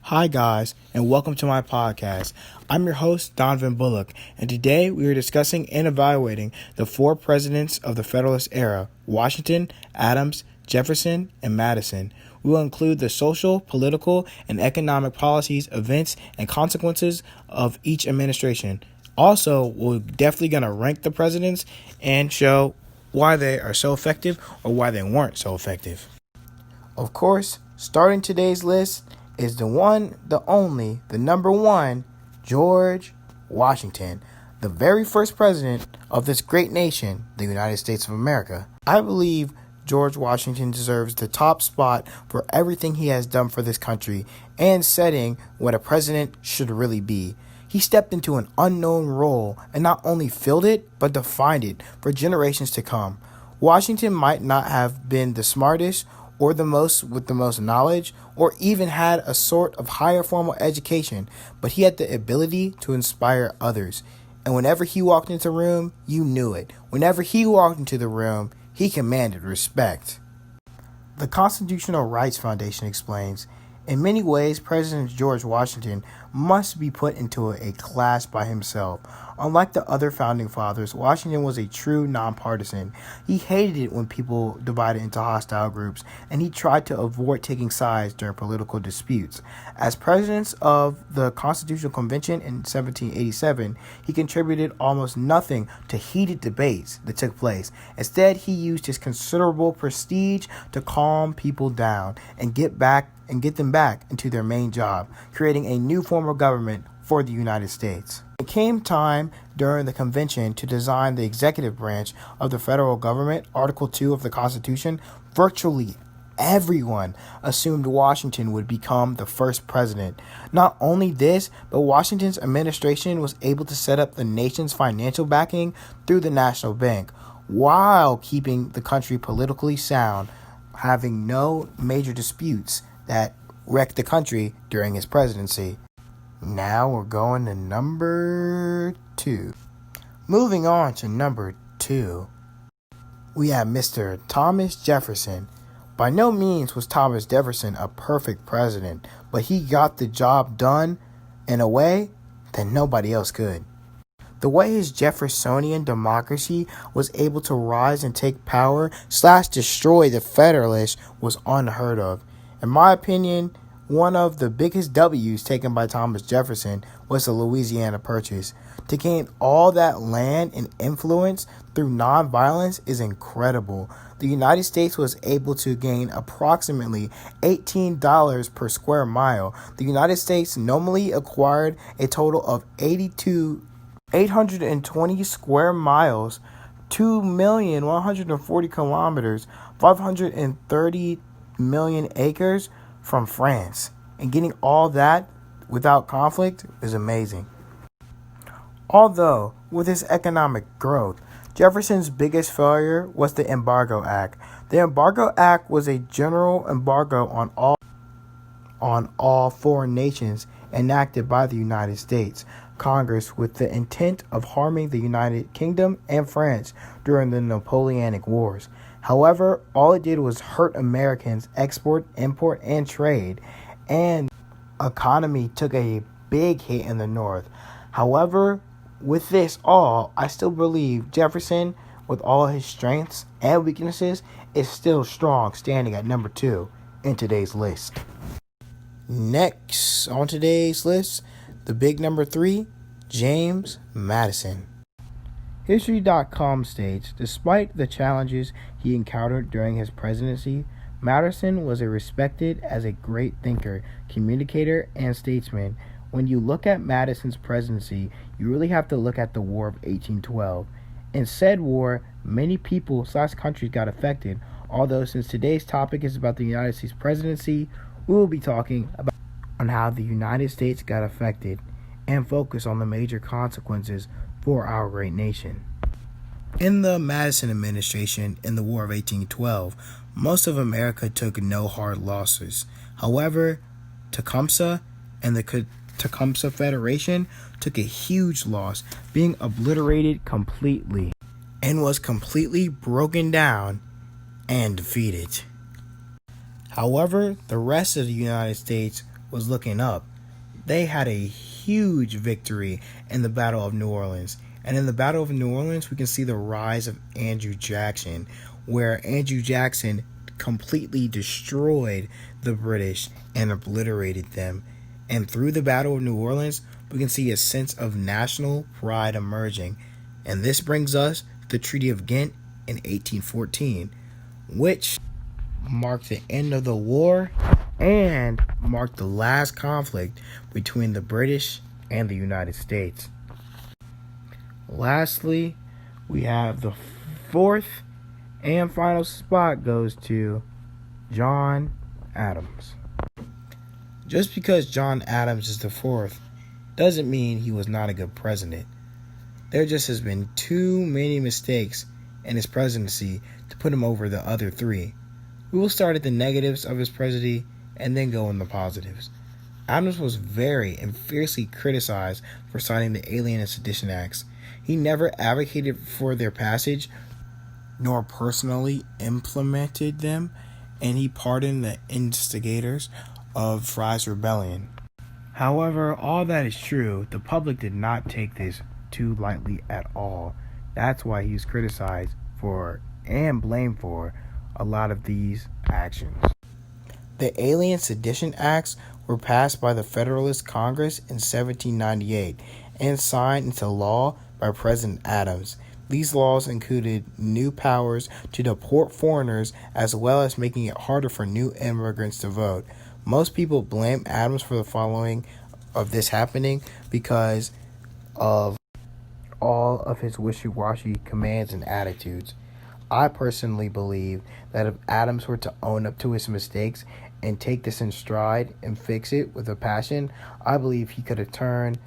Hi guys, and welcome to my podcast. I'm your host, Donovan Bullock, and today we are discussing and evaluating the four presidents of the Federalist era: Washington, Adams, Jefferson, and Madison. We will include the social, political, and economic policies, events, and consequences of each administration. Also, we're definitely going to rank the presidents and show why they are so effective or why they weren't so effective. Of course, starting today's list is the one, the only, the number one, George Washington, the very first president of this great nation, the United States of America. I believe George Washington deserves the top spot for everything he has done for this country and setting what a president should really be. He stepped into an unknown role and not only filled it, but defined it for generations to come. Washington might not have been the smartest or the most with the most knowledge, or even had a sort of higher formal education, but he had the ability to inspire others. And whenever he walked into a room, you knew it. Whenever he walked into the room, he commanded respect. The Constitutional Rights Foundation explains, in many ways, President George Washington must be put into a class by himself. Unlike the other founding fathers, Washington was a true nonpartisan. He hated it when people divided into hostile groups, and he tried to avoid taking sides during political disputes. As president of the Constitutional Convention in 1787, he contributed almost nothing to heated debates that took place. Instead, he used his considerable prestige to calm people down and get them back into their main job, creating a new form of government for the United States. It came time during the convention to design the executive branch of the federal government. Article 2 of the Constitution, virtually everyone assumed Washington would become the first president. Not only this, but Washington's administration was able to set up the nation's financial backing through the National Bank, while keeping the country politically sound, having no major disputes that wrecked the country during his presidency. Now we're going to number 2. Moving on to number 2, we have Mr. Thomas Jefferson. By no means was Thomas Jefferson a perfect president, but he got the job done in a way that nobody else could. The way his Jeffersonian democracy was able to rise and take power / destroy the Federalists was unheard of. In my opinion, one of the biggest W's taken by Thomas Jefferson was the Louisiana Purchase. To gain all that land and influence through nonviolence is incredible. The United States was able to gain approximately $18 per square mile. The United States normally acquired a total of 820 square miles, 2,140 kilometers, 530 million acres from France, and getting all that without conflict is amazing. Although, with his economic growth, Jefferson's biggest failure was the Embargo Act. The Embargo Act was a general embargo on all foreign nations enacted by the United States Congress with the intent of harming the United Kingdom and France during the Napoleonic Wars. However, all it did was hurt Americans' export, import, and trade, and economy took a big hit in the North. However, with this all, I still believe Jefferson, with all his strengths and weaknesses, is still strong, standing at number 2 in today's list. Next on today's list, the big number 3, James Madison. History.com states, despite the challenges he encountered during his presidency, Madison was respected as a great thinker, communicator, and statesman. When you look at Madison's presidency, you really have to look at the War of 1812. In said war, many people / countries got affected, although since today's topic is about the United States presidency, we will be talking about on how the United States got affected and focus on the major consequences for our great nation. In the Madison administration in the War of 1812, most of America took no hard losses. However, Tecumseh and the Tecumseh Federation took a huge loss, being obliterated completely, and was completely broken down and defeated. However, the rest of the United States was looking up. They had a huge victory in the Battle of New Orleans. And in the Battle of New Orleans, we can see the rise of Andrew Jackson, where Andrew Jackson completely destroyed the British and obliterated them. And through the Battle of New Orleans, we can see a sense of national pride emerging. And this brings us to the Treaty of Ghent in 1814, which marked the end of the war and marked the last conflict between the British and the United States. Lastly, we have the fourth and final spot goes to John Adams. Just because John Adams is the fourth doesn't mean he was not a good president. There just has been too many mistakes in his presidency to put him over the other three. We will start at the negatives of his presidency and then go on the positives. Adams was very and fiercely criticized for signing the Alien and Sedition Acts. He never advocated for their passage, nor personally implemented them, and he pardoned the instigators of Fry's Rebellion. However, all that is true, the public did not take this too lightly at all. That's why he was criticized for and blamed for a lot of these actions. The Alien Sedition Acts were passed by the Federalist Congress in 1798 and signed into law by President Adams. These laws included new powers to deport foreigners as well as making it harder for new immigrants to vote. Most people blame Adams for the following of this happening because of all of his wishy-washy commands and attitudes. I personally believe that if Adams were to own up to his mistakes and take this in stride and fix it with a passion, I believe he could have turned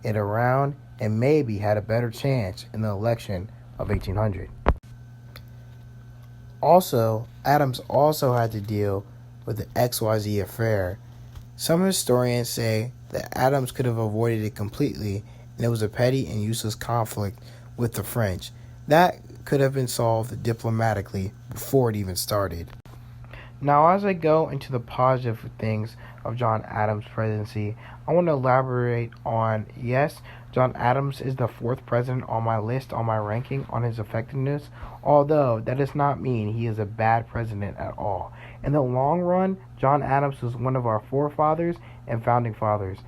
it around and maybe had a better chance in the election of 1800. Also, Adams also had to deal with the XYZ affair. Some historians say that Adams could have avoided it completely and it was a petty and useless conflict with the French. That could have been solved diplomatically before it even started. Now, as I go into the positive things of John Adams' presidency, I want to elaborate on, yes, John Adams is the fourth president on my list, on my ranking, on his effectiveness, although that does not mean he is a bad president at all. In the long run, John Adams was one of our forefathers and founding fathers.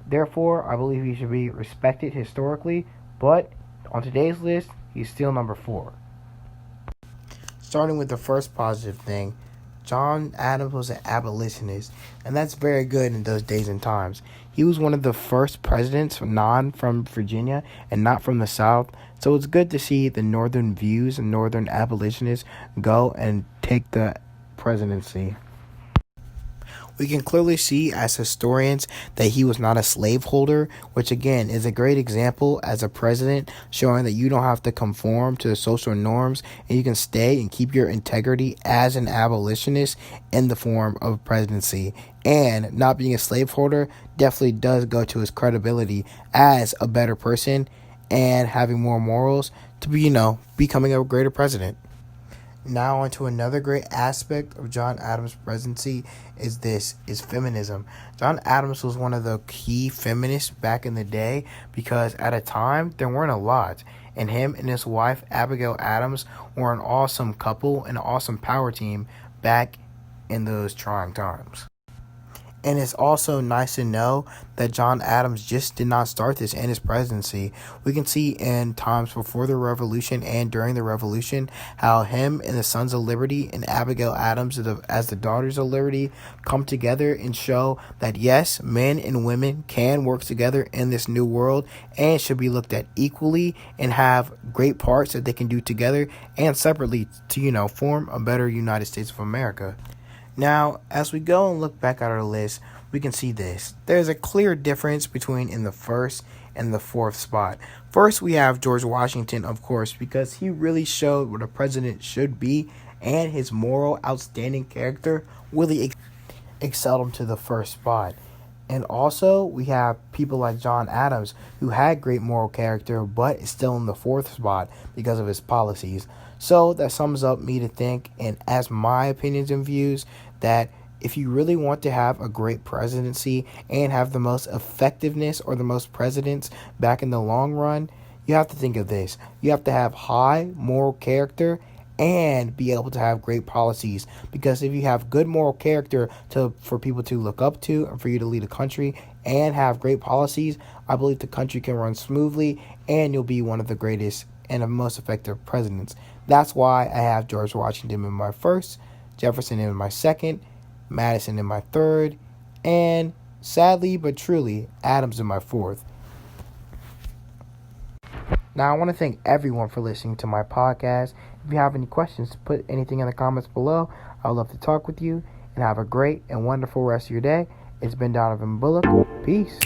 Therefore, I believe he should be respected historically, but on today's list, he's still number 4. Starting with the first positive thing, John Adams was an abolitionist, and that's very good in those days and times. He was one of the first presidents from Virginia and not from the South, so it's good to see the northern views and northern abolitionists go and take the presidency. We can clearly see as historians that he was not a slaveholder, which again is a great example as a president, showing that you don't have to conform to the social norms and you can stay and keep your integrity as an abolitionist in the form of presidency. And not being a slaveholder definitely does go to his credibility as a better person and having more morals to be, becoming a greater president. Now onto another great aspect of John Adams' presidency is feminism. John Adams was one of the key feminists back in the day because at a time there weren't a lot. And him and his wife Abigail Adams were an awesome couple and an awesome power team back in those trying times. And it's also nice to know that John Adams just did not start this in his presidency. We can see in times before the Revolution and during the Revolution how him and the Sons of Liberty and Abigail Adams as the Daughters of Liberty come together and show that yes, men and women can work together in this new world and should be looked at equally and have great parts that they can do together and separately to, form a better United States of America. Now, as we go and look back at our list, we can see this. There's a clear difference between in the first and the fourth spot. First, we have George Washington, of course, because he really showed what a president should be, and his moral, outstanding character really excelled him to the first spot. And also, we have people like John Adams, who had great moral character, but is still in the fourth spot because of his policies. So that sums up me to think, and as my opinions and views, that if you really want to have a great presidency and have the most effectiveness or the most presidents back in the long run, you have to think of this. You have to have high moral character and be able to have great policies. Because if you have good moral character for people to look up to and for you to lead a country and have great policies, I believe the country can run smoothly and you'll be one of the greatest and the most effective presidents. That's why I have George Washington in my first, Jefferson in my second, Madison in my third, and sadly but truly, Adams in my fourth. Now, I want to thank everyone for listening to my podcast. If you have any questions, put anything in the comments below. I would love to talk with you, and have a great and wonderful rest of your day. It's been Donovan Bullock. Peace.